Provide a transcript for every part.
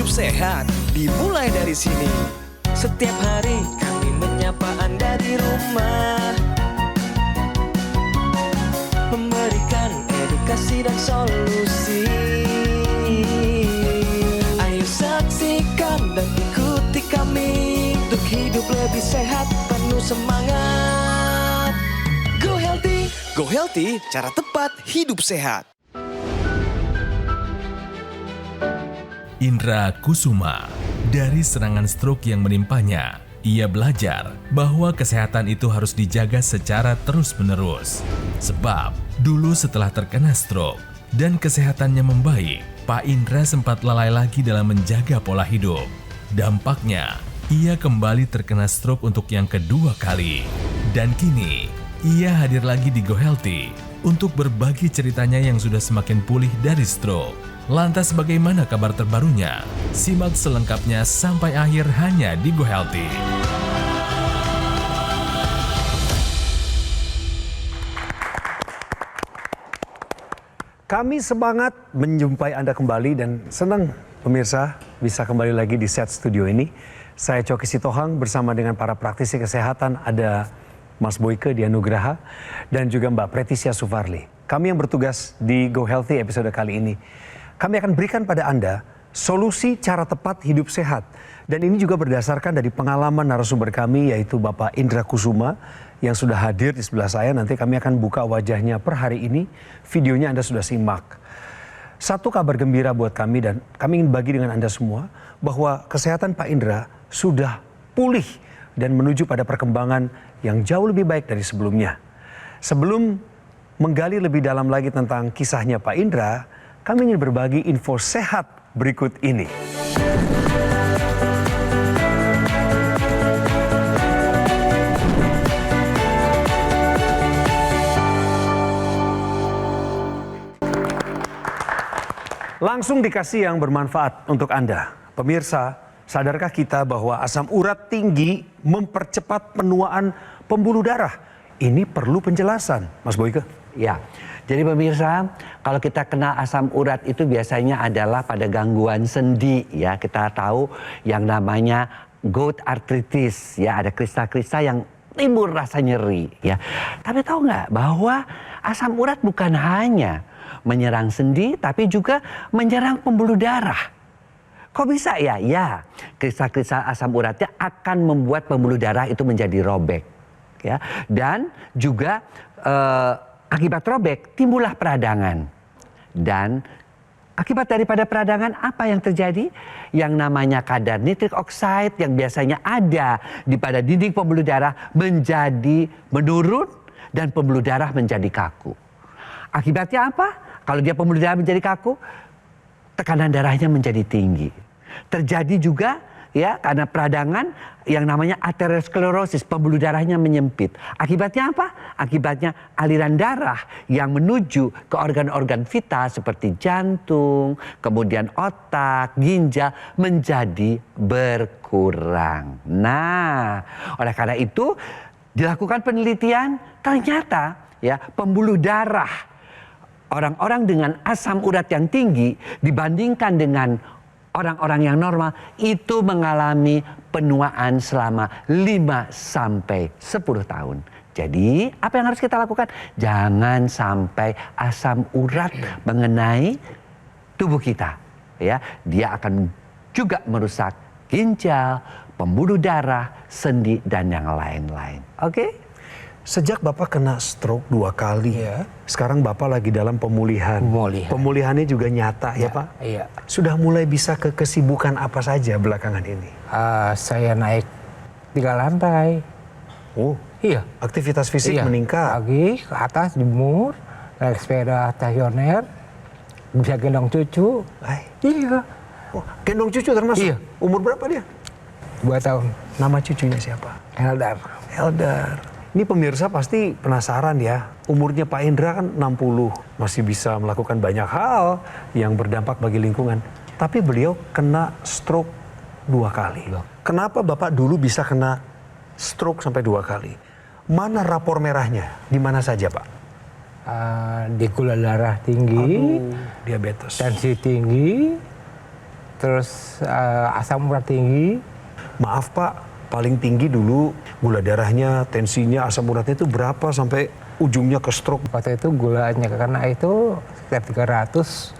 hidup sehat dimulai dari sini. Setiap hari kami menyapa Anda di rumah, memberikan edukasi dan solusi. Ayo saksikan dan ikuti kami untuk hidup lebih sehat, penuh semangat. Go Healthy. Go Healthy, cara tepat hidup sehat. Indra Kusuma, dari serangan stroke yang menimpanya, ia belajar bahwa kesehatan itu harus dijaga secara terus-menerus. Sebab dulu setelah terkena stroke dan kesehatannya membaik, Pak Indra sempat lalai lagi dalam menjaga pola hidup. Dampaknya, ia kembali terkena stroke untuk yang kedua kali. Dan kini, ia hadir lagi di Go Healthy untuk berbagi ceritanya yang sudah semakin pulih dari stroke. Lantas bagaimana kabar terbarunya? Simak selengkapnya sampai akhir hanya di Go Healthy. Kami semangat menjumpai Anda kembali dan senang pemirsa bisa kembali lagi di set studio ini. Saya Coki Sitohang bersama dengan para praktisi kesehatan, ada Mas Boyke Dianugraha dan juga Mbak Pretisia Sufarli. Kami yang bertugas di Go Healthy episode kali ini. Kami akan berikan pada Anda solusi cara tepat hidup sehat. Dan ini juga berdasarkan dari pengalaman narasumber kami yaitu Bapak Indra Kusuma yang sudah hadir di sebelah saya. Nanti kami akan buka wajahnya per hari ini. Videonya Anda sudah simak. Satu kabar gembira buat kami dan kami ingin bagi dengan Anda semua bahwa kesehatan Pak Indra sudah pulih dan menuju pada perkembangan yang jauh lebih baik dari sebelumnya. Sebelum menggali lebih dalam lagi tentang kisahnya Pak Indra, kami ingin berbagi info sehat berikut ini. Langsung dikasih yang bermanfaat untuk Anda. Pemirsa, sadarkah kita bahwa asam urat tinggi mempercepat penuaan pembuluh darah? Ini perlu penjelasan, Mas Boyke. Ya, jadi pemirsa, kalau kita kena asam urat itu biasanya adalah pada gangguan sendi ya. Kita tahu yang namanya gout arthritis ya, ada kristal-kristal yang timbul rasa nyeri ya. Tapi tahu nggak bahwa asam urat bukan hanya menyerang sendi tapi juga menyerang pembuluh darah. Kok bisa ya? Ya, kristal-kristal asam uratnya akan membuat pembuluh darah itu menjadi robek ya. Dan juga akibat robek timbullah peradangan. Dan akibat daripada peradangan apa yang terjadi? Yang namanya kadar nitrik oxide yang biasanya ada di pada dinding pembuluh darah menjadi menurun dan pembuluh darah menjadi kaku. Akibatnya apa? Kalau dia pembuluh darah menjadi kaku, tekanan darahnya menjadi tinggi. Terjadi juga ya karena peradangan yang namanya aterosklerosis, pembuluh darahnya menyempit. Akibatnya apa? Akibatnya aliran darah yang menuju ke organ-organ vital seperti jantung, kemudian otak, ginjal menjadi berkurang. Nah, oleh karena itu dilakukan penelitian, ternyata ya pembuluh darah orang-orang dengan asam urat yang tinggi dibandingkan dengan orang-orang yang normal itu mengalami penuaan selama 5 sampai 10 tahun. Jadi, apa yang harus kita lakukan? Jangan sampai asam urat mengenai tubuh kita, ya. Dia akan juga merusak ginjal, pembuluh darah, sendi dan yang lain-lain. Oke? Sejak Bapak kena stroke 2 kali, sekarang Bapak lagi dalam pemulihan. Pemulihannya juga nyata ya Pak? Iya. Sudah mulai bisa ke kesibukan apa saja belakangan ini? Saya naik 3 lantai. Oh, Iya. aktivitas fisik Iya. meningkat. Pagi ke atas jemur, naik sepeda stasioner, bisa gendong cucu. Iya. Oh, gendong cucu termasuk? Iya. Umur berapa dia? 2 tahun. Nama cucunya siapa? Eldar. Eldar. Ini pemirsa pasti penasaran ya, umurnya Pak Indra kan 60, masih bisa melakukan banyak hal yang berdampak bagi lingkungan. Tapi beliau kena stroke 2 kali. Kenapa Bapak dulu bisa kena stroke sampai 2 kali? Mana rapor merahnya? Di mana saja Pak? Di gula darah tinggi, Diabetes. tensi tinggi, terus asam urat tinggi. Maaf Pak, paling tinggi dulu gula darahnya, tensinya, asam uratnya itu berapa sampai ujungnya ke stroke? Waktu itu gulanya karena itu sekitar 300,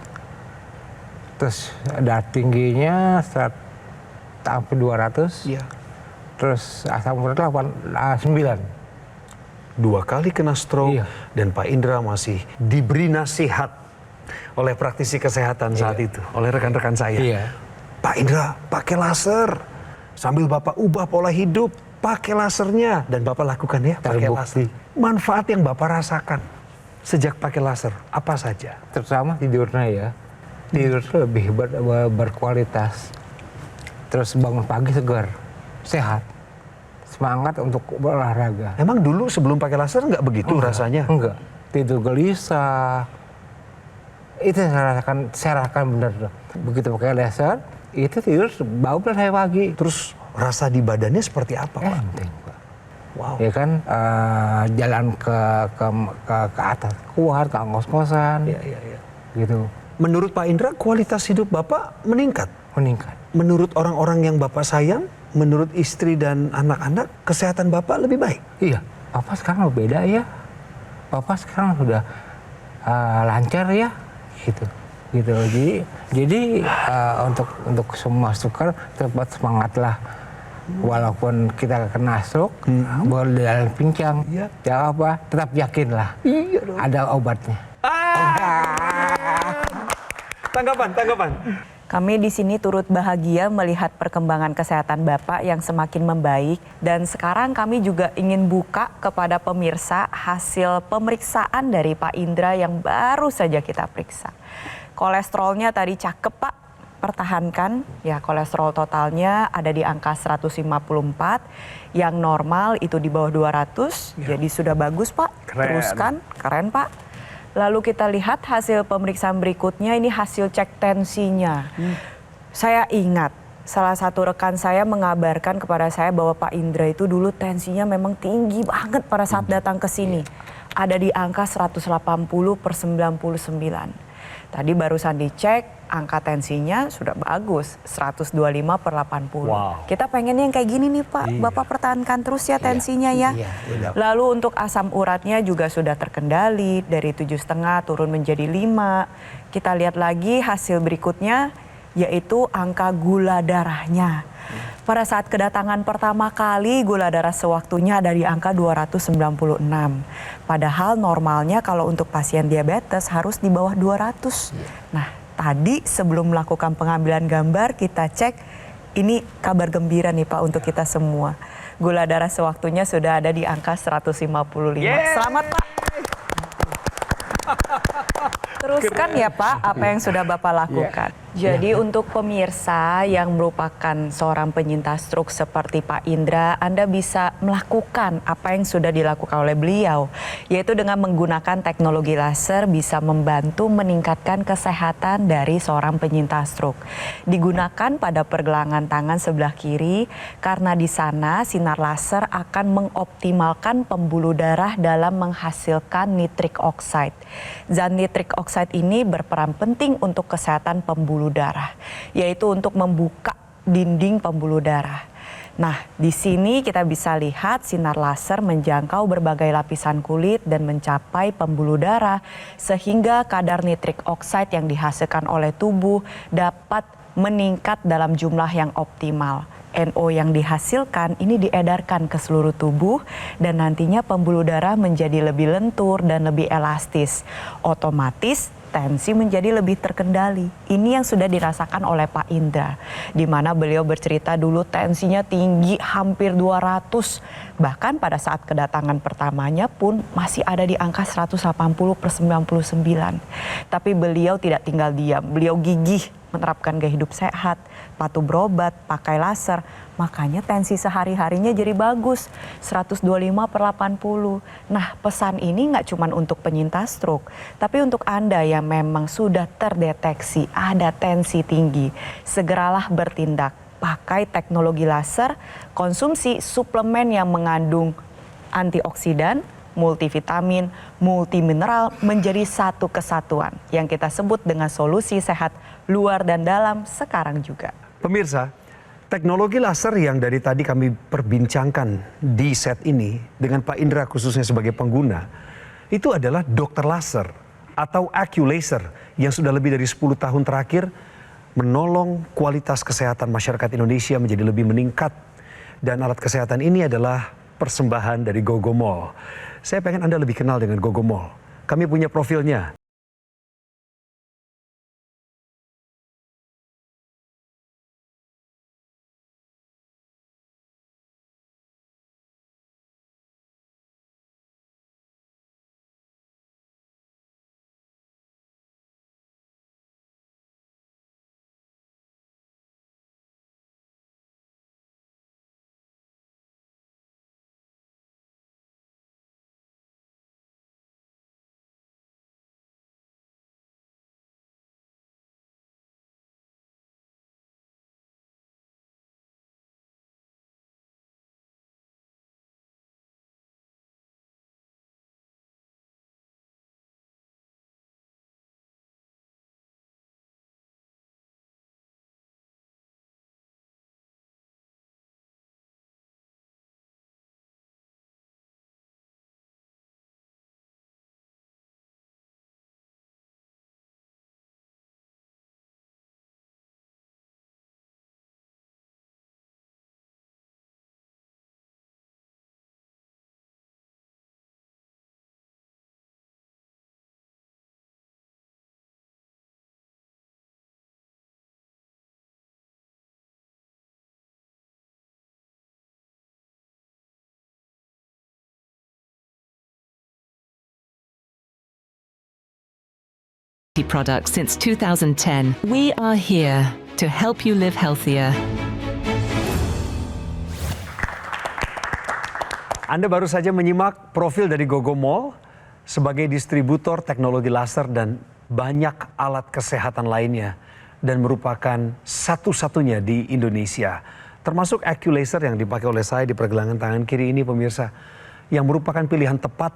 terus darah tingginya sampai 200, Iya. terus asam urat 9. 2 kali kena stroke Iya. dan Pak Indra masih diberi nasihat oleh praktisi kesehatan saat itu, oleh rekan-rekan saya. Iya. Pak Indra, pakai laser. Sambil Bapak ubah pola hidup, pakai lasernya. Dan Bapak lakukan ya, pakai Terbukti. laser. Manfaat yang Bapak rasakan sejak pakai laser, apa saja? Terutama tidurnya ya. Tidur lebih berkualitas. Terus bangun pagi segar, sehat. Semangat untuk berolahraga. Emang dulu sebelum pakai laser nggak begitu rasanya? Enggak. Tidur gelisah. Itu saya rasakan benar. Begitu pakai laser, itu tidur bau saya pagi. Terus rasa di badannya seperti apa Pak? Enteng, Pak. Wow. Ya kan, jalan ke atas kuat, ke ngos-ngosan, Iya. gitu. Menurut Pak Indra, kualitas hidup Bapak meningkat. Meningkat. Menurut orang-orang yang Bapak sayang, menurut istri dan anak-anak, kesehatan Bapak lebih baik. Iya, Papa sekarang beda ya. Papa sekarang sudah lancar ya, gitu. Jadi untuk semua sukar tetap semangatlah. Walaupun kita kena stroke, dalam pincang, Iya. ya apa, tetap yakinlah. Iya dong. Ada obatnya. Tanggapan. Kami di sini turut bahagia melihat perkembangan kesehatan Bapak yang semakin membaik dan sekarang kami juga ingin buka kepada pemirsa hasil pemeriksaan dari Pak Indra yang baru saja kita periksa. Kolesterolnya tadi cakep Pak, pertahankan ya, kolesterol totalnya ada di angka 154, yang normal itu di bawah 200, jadi sudah bagus Pak. Keren. Teruskan, keren Pak. Lalu kita lihat hasil pemeriksaan berikutnya, ini hasil cek tensinya. Saya ingat salah satu rekan saya mengabarkan kepada saya bahwa Pak Indra itu dulu tensinya memang tinggi banget pada saat datang ke sini. Ada di angka 180/99. Tadi barusan dicek, angka tensinya sudah bagus, 125/80. Wow. Kita pengennya yang kayak gini nih Pak, Bapak pertahankan terus ya tensinya ya. Lalu untuk asam uratnya juga sudah terkendali, dari 7,5 turun menjadi 5. Kita lihat lagi hasil berikutnya, yaitu angka gula darahnya. Pada saat kedatangan pertama kali, gula darah sewaktunya ada di angka 296. Padahal normalnya kalau untuk pasien diabetes harus di bawah 200. Nah, tadi sebelum melakukan pengambilan gambar kita cek, ini kabar gembira nih Pak untuk kita semua. Gula darah sewaktunya sudah ada di angka 155. Selamat Pak. Teruskan ya Pak apa yang sudah Bapak lakukan. Jadi untuk pemirsa yang merupakan seorang penyintas stroke seperti Pak Indra, Anda bisa melakukan apa yang sudah dilakukan oleh beliau, yaitu dengan menggunakan teknologi laser bisa membantu meningkatkan kesehatan dari seorang penyintas stroke. Digunakan pada pergelangan tangan sebelah kiri karena di sana sinar laser akan mengoptimalkan pembuluh darah dalam menghasilkan nitric oxide. Zat nitric oxide ini berperan penting untuk kesehatan pembuluh darah, yaitu untuk membuka dinding pembuluh darah. Nah, di sini kita bisa lihat sinar laser menjangkau berbagai lapisan kulit dan mencapai pembuluh darah sehingga kadar nitric oxide yang dihasilkan oleh tubuh dapat meningkat dalam jumlah yang optimal. NO yang dihasilkan ini diedarkan ke seluruh tubuh dan nantinya pembuluh darah menjadi lebih lentur dan lebih elastis. Otomatis tensi menjadi lebih terkendali. Ini yang sudah dirasakan oleh Pak Indra, di mana beliau bercerita dulu tensinya tinggi hampir 200. Bahkan pada saat kedatangan pertamanya pun masih ada di angka 180/99. Tapi beliau tidak tinggal diam, beliau gigih menerapkan gaya hidup sehat, patuh berobat, pakai laser. Makanya tensi sehari-harinya jadi bagus, 125/80. Nah, pesan ini nggak cuma untuk penyintas stroke, tapi untuk Anda yang memang sudah terdeteksi ada tensi tinggi, segeralah bertindak. Pakai teknologi laser, konsumsi suplemen yang mengandung antioksidan, multivitamin, multimineral menjadi satu kesatuan yang kita sebut dengan solusi sehat luar dan dalam sekarang juga. Pemirsa, teknologi laser yang dari tadi kami perbincangkan di set ini dengan Pak Indra khususnya sebagai pengguna, itu adalah dokter laser atau AccuLaser yang sudah lebih dari 10 tahun terakhir menolong kualitas kesehatan masyarakat Indonesia menjadi lebih meningkat. Dan alat kesehatan ini adalah persembahan dari Gogomol. Saya pengen Anda lebih kenal dengan Gogomol. Kami punya profilnya. Products since 2010. We are here to help you live healthier. Anda baru saja menyimak profil dari Gogomol sebagai distributor teknologi laser dan banyak alat kesehatan lainnya dan merupakan satu-satunya di Indonesia. Termasuk AccuLaser yang dipakai oleh saya di pergelangan tangan kiri ini pemirsa, yang merupakan pilihan tepat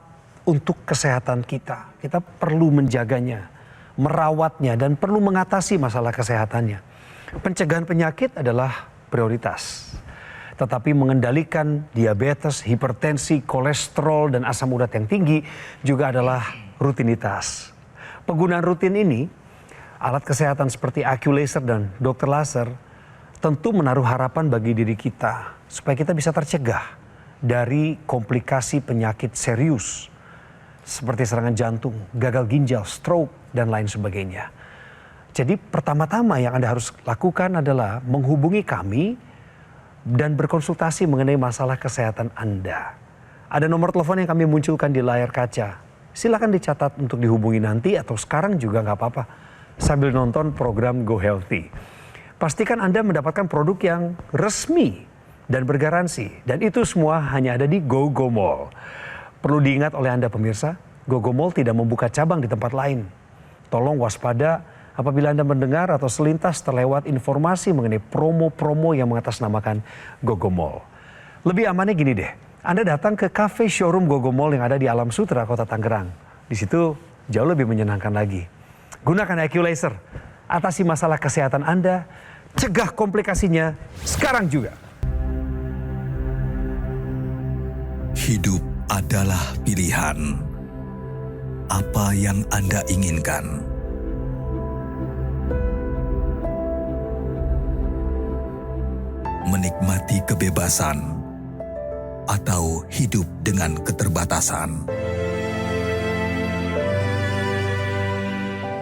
untuk kesehatan kita. Kita perlu menjaganya, merawatnya, dan perlu mengatasi masalah kesehatannya. Pencegahan penyakit adalah prioritas. Tetapi mengendalikan diabetes, hipertensi, kolesterol, dan asam urat yang tinggi juga adalah rutinitas. Penggunaan rutin ini, alat kesehatan seperti AccuLaser dan dokter laser, tentu menaruh harapan bagi diri kita supaya kita bisa tercegah dari komplikasi penyakit serius seperti serangan jantung, gagal ginjal, stroke, dan lain sebagainya. Jadi pertama-tama yang Anda harus lakukan adalah menghubungi kami dan berkonsultasi mengenai masalah kesehatan Anda. Ada nomor telepon yang kami munculkan di layar kaca. Silakan dicatat untuk dihubungi nanti atau sekarang juga nggak apa-apa sambil nonton program Go Healthy. Pastikan Anda mendapatkan produk yang resmi dan bergaransi. Dan itu semua hanya ada di Gogomol. Perlu diingat oleh Anda pemirsa, Gogomol tidak membuka cabang di tempat lain. Tolong waspada apabila Anda mendengar atau selintas terlewat informasi mengenai promo-promo yang mengatasnamakan Gogomol. Lebih amannya gini deh, Anda datang ke cafe showroom Gogomol yang ada di Alam Sutera, Kota Tangerang. Di situ jauh lebih menyenangkan lagi. Gunakan AccuLaser, atasi masalah kesehatan Anda, cegah komplikasinya sekarang juga. Hidup adalah pilihan. Apa yang Anda inginkan? Menikmati kebebasan atau hidup dengan keterbatasan?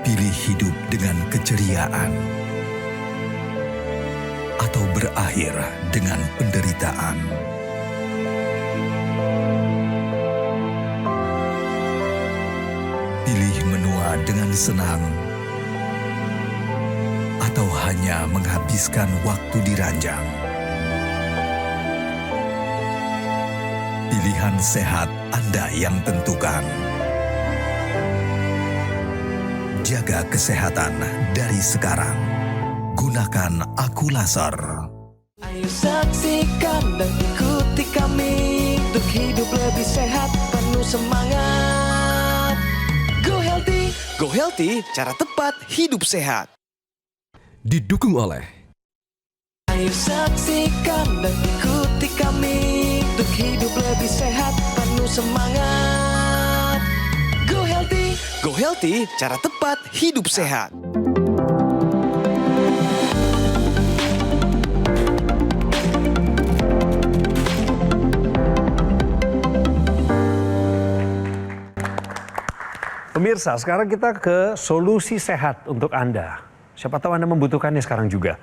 Pilih hidup dengan keceriaan atau berakhir dengan penderitaan? Pilih menua dengan senang atau hanya menghabiskan waktu di ranjang? Pilihan sehat Anda yang tentukan. Jaga kesehatan dari sekarang. Gunakan AccuLaser. Ayo saksikan dan ikuti kami untuk hidup lebih sehat. penuh semangat. Go Healthy, cara tepat hidup sehat. Didukung oleh Ayo saksikan dan ikuti kami untuk hidup lebih sehat, penuh semangat. Go Healthy, cara tepat hidup sehat. Pemirsa, sekarang kita ke solusi sehat untuk Anda. Siapa tahu Anda membutuhkannya sekarang juga.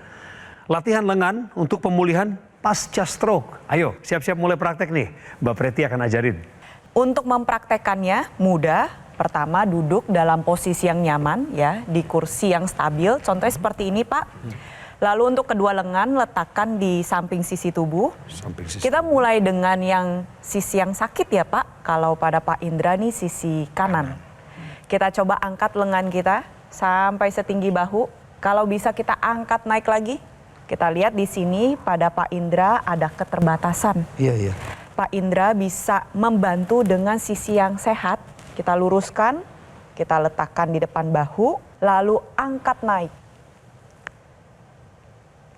Latihan lengan untuk pemulihan pasca stroke. Ayo, siap-siap mulai praktek nih. Mbak Preti akan ajarin. Untuk mempraktekannya mudah. Pertama, duduk dalam posisi yang nyaman ya, di kursi yang stabil. Contohnya seperti ini, Pak. Lalu untuk kedua lengan letakkan di samping sisi tubuh. Kita mulai dengan yang sisi yang sakit ya, Pak. Kalau pada Pak Indra nih sisi kanan. Kita coba angkat lengan kita sampai setinggi bahu. Kalau bisa kita angkat naik lagi. Kita lihat di sini pada Pak Indra ada keterbatasan. Iya. Pak Indra bisa membantu dengan sisi yang sehat. Kita luruskan, kita letakkan di depan bahu, lalu angkat naik.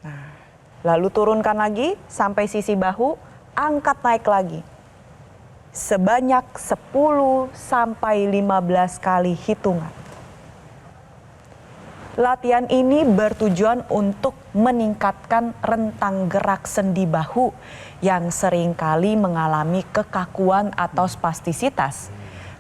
Nah, lalu turunkan lagi sampai sisi bahu, angkat naik lagi. Sebanyak 10 sampai 15 kali hitungan. Latihan ini bertujuan untuk meningkatkan rentang gerak sendi bahu yang seringkali mengalami kekakuan atau spastisitas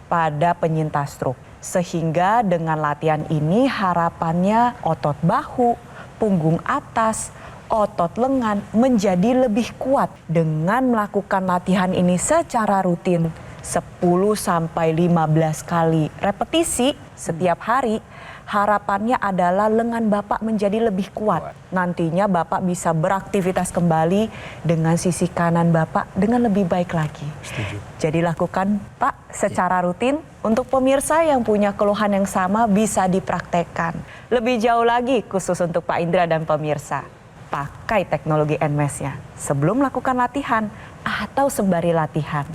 pada penyintas stroke. Sehingga dengan latihan ini harapannya otot bahu, punggung atas, otot lengan menjadi lebih kuat. Dengan melakukan latihan ini secara rutin 10 sampai 15 kali repetisi setiap hari, harapannya adalah lengan Bapak menjadi lebih kuat. Nantinya Bapak bisa beraktivitas kembali dengan sisi kanan Bapak dengan lebih baik lagi. Setuju. Jadi lakukan Pak secara rutin. Untuk pemirsa yang punya keluhan yang sama bisa dipraktekkan. Lebih jauh lagi khusus untuk Pak Indra dan pemirsa. Pakai teknologi NMES-nya sebelum melakukan latihan atau sembari latihan.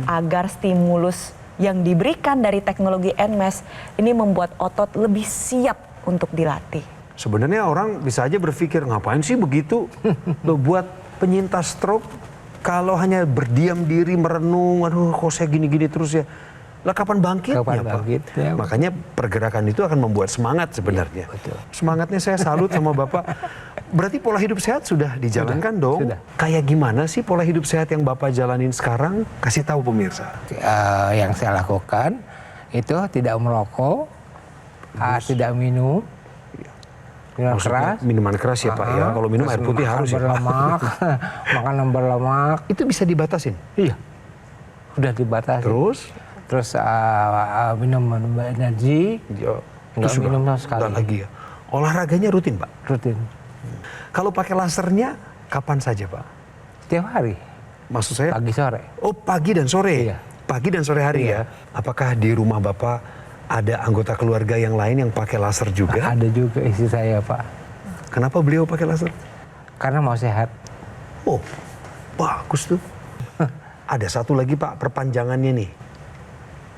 Agar stimulus yang diberikan dari teknologi NMES ini membuat otot lebih siap untuk dilatih. Sebenarnya orang bisa aja berpikir, ngapain sih begitu? Loh, buat penyintas stroke, kalau hanya berdiam diri, merenung, aduh kok saya gini-gini terus ya. Lah kapan bangkitnya, Pak? Ya. Makanya pergerakan itu akan membuat semangat sebenarnya. Betul. Semangatnya saya salut sama Bapak. Berarti pola hidup sehat sudah dijalankan dong? Sudah. Kayak gimana sih pola hidup sehat yang Bapak jalanin sekarang? Kasih tahu pemirsa. Yang saya lakukan itu tidak merokok, tidak minum. Minuman keras ya Pak ya. Kalau minum air putih harus ya Pak. Berlemak, makanan berlemak. Itu bisa dibatasin? Iya, sudah dibatasi. Terus minum energi, nggak minum sama sekali. Nggak lagi ya. Olahraganya rutin Pak? Rutin. Kalau pakai lasernya kapan saja Pak? Setiap hari. Maksud saya? Pagi sore. Oh pagi dan sore? Iya. Pagi dan sore hari ya? Apakah di rumah Bapak ada anggota keluarga yang lain yang pakai laser juga? Ada juga istri saya Pak. Kenapa beliau pakai laser? Karena mau sehat. Oh bagus tuh. Ada satu lagi Pak perpanjangannya nih.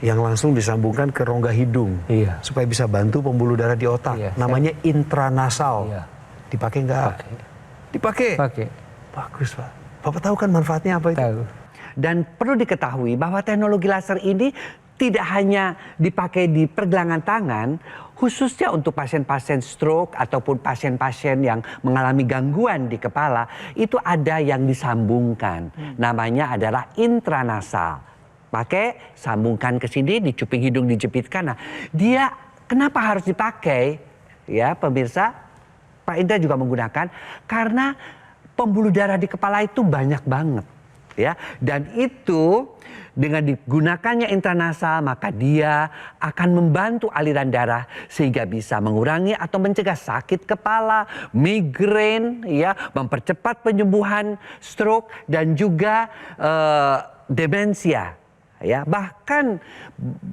Yang langsung disambungkan ke rongga hidung. Iya. Supaya bisa bantu pembuluh darah di otak. Iya, namanya intranasal. Iya. Dipakai nggak? Dipakai? Pakai. Bagus Pak. Bapak tahu kan manfaatnya apa itu? Tahu. Dan perlu diketahui bahwa teknologi laser ini tidak hanya dipakai di pergelangan tangan, khususnya untuk pasien-pasien stroke ataupun pasien-pasien yang mengalami gangguan di kepala, itu ada yang disambungkan. Namanya adalah intranasal. Pakai, sambungkan ke sini, di cuping hidung dijepitkan. Nah, dia kenapa harus dipakai? Ya, pemirsa, Pak Indra juga menggunakan karena pembuluh darah di kepala itu banyak banget, ya. Dan itu dengan digunakannya intranasal, maka dia akan membantu aliran darah sehingga bisa mengurangi atau mencegah sakit kepala, migrain, ya, mempercepat penyembuhan stroke dan juga demensia. Ya, bahkan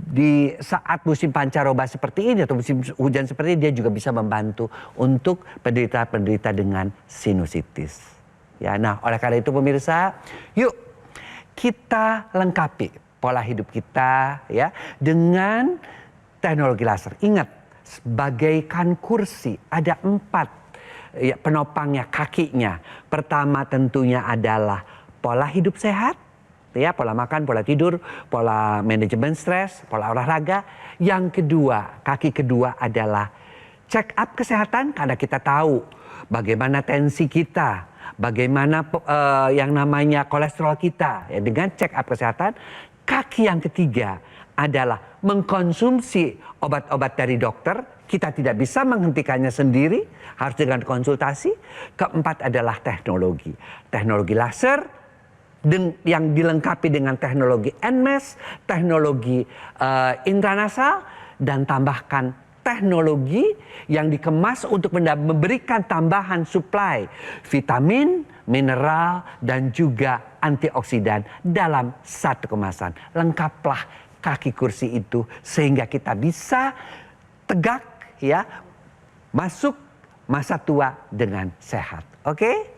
di saat musim pancaroba seperti ini atau musim hujan seperti ini, dia juga bisa membantu untuk penderita-penderita dengan sinusitis. Ya, nah oleh karena itu pemirsa, yuk kita lengkapi pola hidup kita ya dengan teknologi laser. Ingat, bagaikan kursi ada 4 ya, penopangnya, kakinya. Pertama tentunya adalah pola hidup sehat, ya, pola makan, pola tidur, pola manajemen stres, pola olahraga. Yang kedua, kaki kedua adalah check up kesehatan, karena kita tahu bagaimana tensi kita, bagaimana yang namanya kolesterol kita, ya, dengan check up kesehatan. Kaki yang ketiga adalah mengkonsumsi obat-obat dari dokter. Kita tidak bisa menghentikannya sendiri, harus dengan konsultasi. Keempat adalah teknologi. Teknologi laser yang dilengkapi dengan teknologi NMES, teknologi intranasal, dan tambahkan teknologi yang dikemas untuk memberikan tambahan suplai vitamin, mineral, dan juga antioksidan dalam satu kemasan. Lengkaplah kaki kursi itu sehingga kita bisa tegak, ya, masuk masa tua dengan sehat. Oke?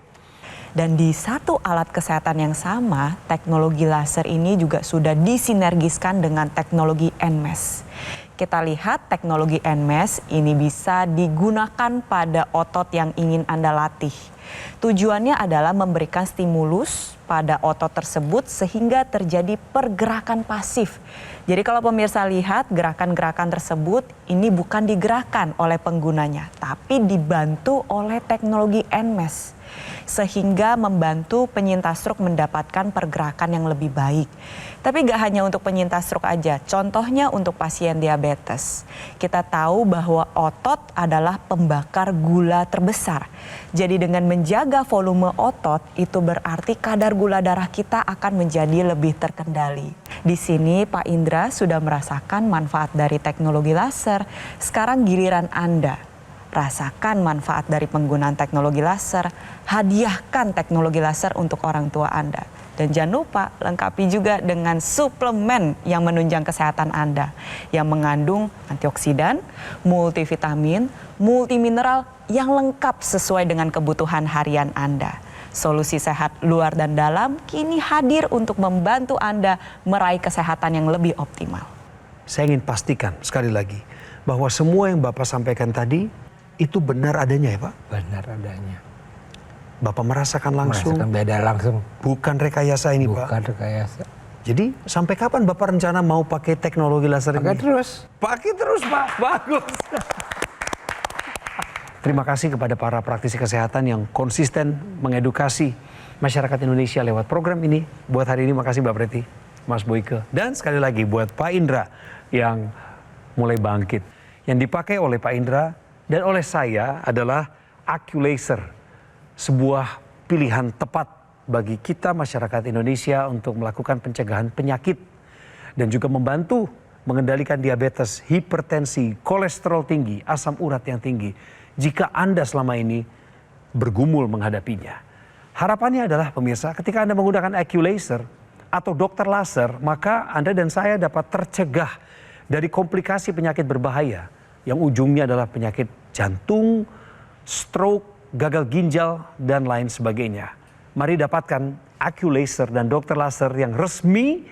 Dan di satu alat kesehatan yang sama, teknologi laser ini juga sudah disinergiskan dengan teknologi NMES. Kita lihat teknologi NMES ini bisa digunakan pada otot yang ingin Anda latih. Tujuannya adalah memberikan stimulus pada otot tersebut sehingga terjadi pergerakan pasif. Jadi kalau pemirsa lihat gerakan-gerakan tersebut ini bukan digerakkan oleh penggunanya, tapi dibantu oleh teknologi NMES. Sehingga membantu penyintas stroke mendapatkan pergerakan yang lebih baik. Tapi gak hanya untuk penyintas stroke aja, contohnya untuk pasien diabetes. Kita tahu bahwa otot adalah pembakar gula terbesar. Jadi dengan menjaga volume otot, itu berarti kadar gula darah kita akan menjadi lebih terkendali. Di sini Pak Indra sudah merasakan manfaat dari teknologi laser. Sekarang giliran Anda. Rasakan manfaat dari penggunaan teknologi laser, hadiahkan teknologi laser untuk orang tua Anda. Dan jangan lupa lengkapi juga dengan suplemen yang menunjang kesehatan Anda, yang mengandung antioksidan, multivitamin, multimineral yang lengkap sesuai dengan kebutuhan harian Anda. Solusi sehat luar dan dalam kini hadir untuk membantu Anda meraih kesehatan yang lebih optimal. Saya ingin pastikan sekali lagi bahwa semua yang Bapak sampaikan tadi itu benar adanya ya Pak? Benar adanya. Bapak merasakan langsung? Merasakan beda langsung. Bukan rekayasa ini Pak? Bukan rekayasa. Jadi sampai kapan Bapak rencana mau pakai teknologi laser ini? Pakai terus. Pakai terus Pak, bagus. Terima kasih kepada para praktisi kesehatan yang konsisten mengedukasi masyarakat Indonesia lewat program ini. Buat hari ini makasih Mbak Preti, Mas Boyke. Dan sekali lagi buat Pak Indra yang mulai bangkit. Yang dipakai oleh Pak Indra dan oleh saya adalah AccuLaser, sebuah pilihan tepat bagi kita masyarakat Indonesia untuk melakukan pencegahan penyakit dan juga membantu mengendalikan diabetes, hipertensi, kolesterol tinggi, asam urat yang tinggi jika Anda selama ini bergumul menghadapinya. Harapannya adalah pemirsa, ketika Anda menggunakan AccuLaser atau dokter laser, maka Anda dan saya dapat tercegah dari komplikasi penyakit berbahaya yang ujungnya adalah penyakit jantung, stroke, gagal ginjal, dan lain sebagainya. Mari dapatkan AccuLaser dan dokter laser yang resmi,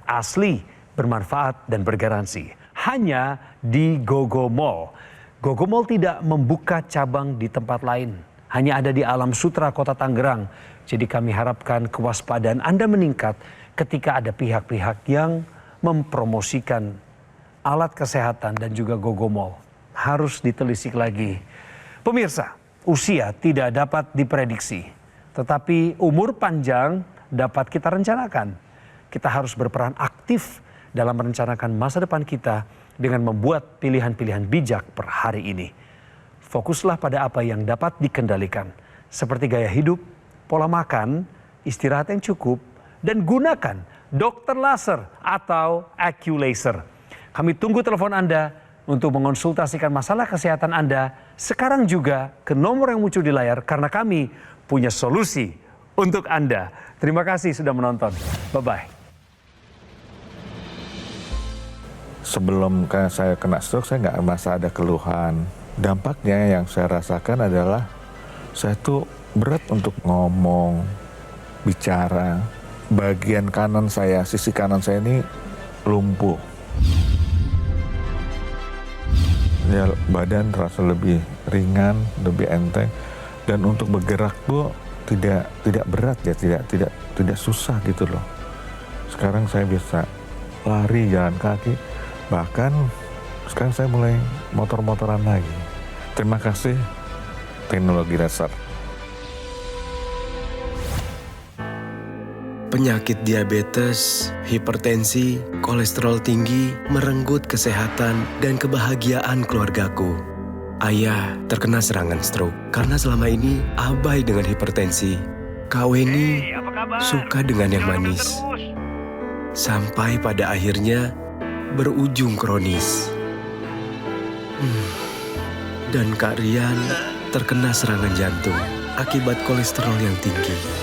asli, bermanfaat, dan bergaransi. Hanya di GoGo Mall. GoGo Mall tidak membuka cabang di tempat lain. Hanya ada di Alam Sutra, Kota Tangerang. Jadi kami harapkan kewaspadaan Anda meningkat ketika ada pihak-pihak yang mempromosikan alat kesehatan dan juga GoGo Mall. Harus ditelisik lagi. Pemirsa, usia tidak dapat diprediksi. Tetapi umur panjang dapat kita rencanakan. Kita harus berperan aktif dalam merencanakan masa depan kita dengan membuat pilihan-pilihan bijak per hari ini. Fokuslah pada apa yang dapat dikendalikan. Seperti gaya hidup, pola makan, istirahat yang cukup, dan gunakan dokter laser atau AccuLaser. Kami tunggu telepon Anda untuk mengonsultasikan masalah kesehatan Anda sekarang juga ke nomor yang muncul di layar karena kami punya solusi untuk Anda. Terima kasih sudah menonton. Bye-bye. Sebelum saya kena stroke, saya nggak merasa ada keluhan. Dampaknya yang saya rasakan adalah saya tuh berat untuk ngomong, bicara. Bagian kanan saya, sisi kanan saya ini lumpuh. Ya, badan terasa lebih ringan, lebih enteng, dan untuk bergerak tuh tidak berat ya, tidak susah gitu loh. Sekarang saya bisa lari, jalan kaki, bahkan sekarang saya mulai motor-motoran lagi. Terima kasih teknologi laser. Penyakit diabetes, hipertensi, kolesterol tinggi merenggut kesehatan dan kebahagiaan keluargaku. Ayah terkena serangan stroke karena selama ini abai dengan hipertensi. Kak Weni suka dengan yang manis. Sampai pada akhirnya berujung kronis. Dan Kak Rian terkena serangan jantung akibat kolesterol yang tinggi.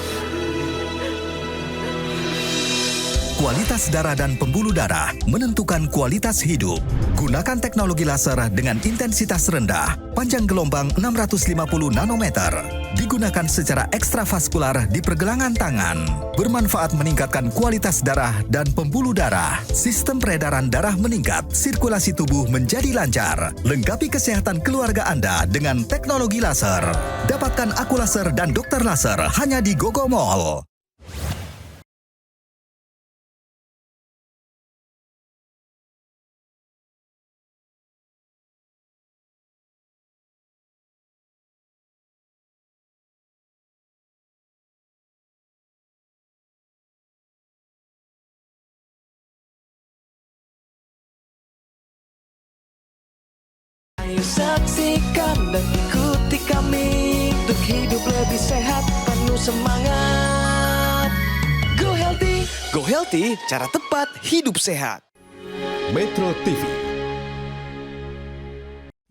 Kualitas darah dan pembuluh darah menentukan kualitas hidup. Gunakan teknologi laser dengan intensitas rendah, panjang gelombang 650 nanometer. Digunakan secara ekstravaskular di pergelangan tangan. Bermanfaat meningkatkan kualitas darah dan pembuluh darah. Sistem peredaran darah meningkat, sirkulasi tubuh menjadi lancar. Lengkapi kesehatan keluarga Anda dengan teknologi laser. Dapatkan aku laser dan dokter laser hanya di Gogo Mall. Ayo saksikan dan ikuti kami untuk hidup lebih sehat, penuh semangat. Go Healthy. Go Healthy, cara tepat hidup sehat. Metro TV.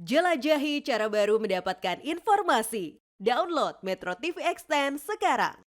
Jelajahi cara baru mendapatkan informasi. Download Metro TV Extend sekarang.